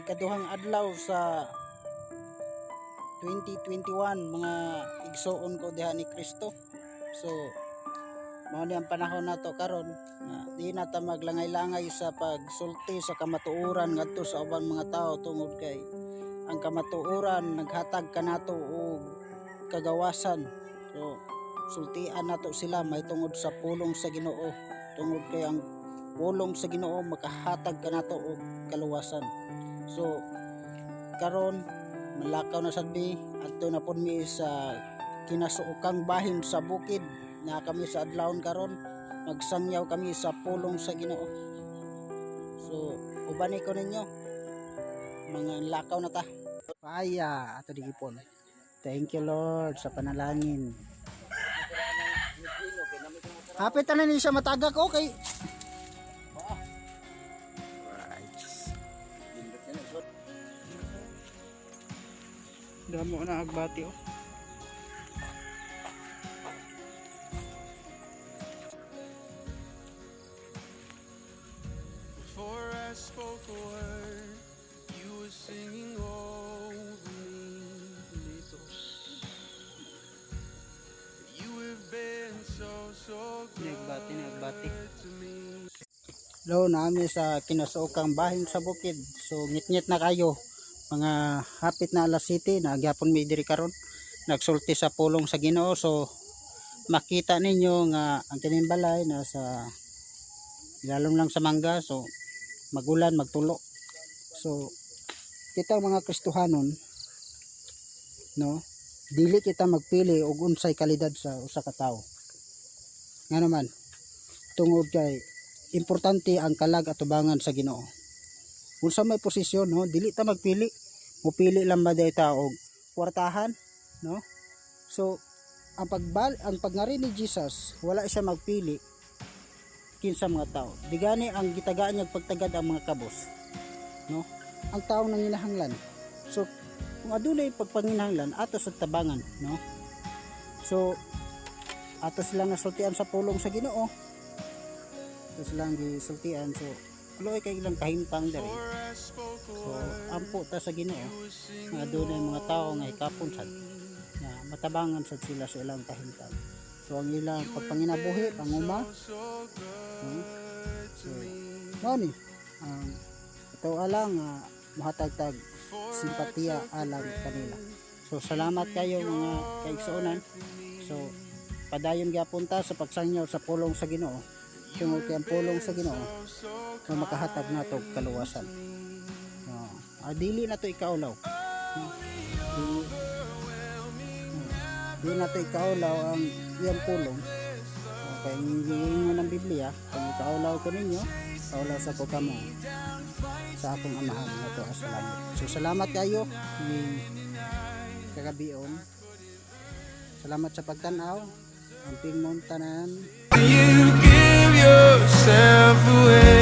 ikaduhang adlaw sa 2021 mga igsoon ko diha ni Kristo. So mao ni ang panahon nato karon na di na ta maglangay-langay sa pagsulti sa kamatuoran ngadto sa ubang mga tao tungod kay ang kamatuoran naghatag kanato og kagawasan. So sultian nato sila may tungod sa pulong sa Ginoo, tungod kay ang pulong sa Ginoo makahatag kanato og kaluwasan. So karon malakaw na sadbi adto na pud mi sa kinasuokang bahin sa bukid na kami sa adlawon karon magsangyaw kami sa pulong sa Ginoo. So ubani ko ninyo mga lakaw na ta paya ato digipon. Thank you Lord sa panalangin. Hapit na ni siya matagak okay. Damo na agbati oh. Before I spoke a word, you were singing over me. You have been so good to me. Hello, naami sa kinasuokang bahin sa bukid. So ngit-ngit na kayo. Mga hapit na alas 7 na gyapon mi diri karon nagsulti sa pulong sa Ginoo. So makita ninyo nga ang kinimbalay na sa ilalom lang sa mangga. So magulan magtulo. So kita mga Kristohanon no dili kita magpili og unsay kalidad sa usa ka tawo. Nga naman tungod kay importante ang kalag at tubangan sa Ginoo. Unsa may posisyon no dili ta magpili, mupili lang ba day ta og kwartahan no. So ang pagngari ni Jesus wala siya magpili kinsa mga tao, digani ang gitagaan niya pagtagad ang mga kabos no, ang tao nang hinahanglan. So kung adunay pagpanginahanglan ato sa tabangan no, so ato silang nasultian sa pulong sa Ginoo, ato silang gisultian. So luoy kay ilang kahimtang diri. So ampo ta sa Ginoo nga adunay mga tao nga hikapon sad na matabangan sad sila sa ilang kahimtang. So ang ilang pagpanginabuhi panguma so mao ni ito alang mahatagtag simpatiya alang kanila. So salamat kayo mga kaigsuonan. So padayon gyapon ta sa pagsangyaw sa pulong sa Ginoo, tungod kay ang pulong sa Ginoo na makahatag nato kaluwasan. Dili na to ikaulaw. Dili na to ikaulaw ang iyang pulong. Kaya hihingo ng Biblia, kung ikaulaw ko ninyo, kaulaw sa kamo sa akong amahan na to sa langit. So salamat kayo ni kagabion. Salamat sa pagtanaw. Amping mong tanan. You give yourself away.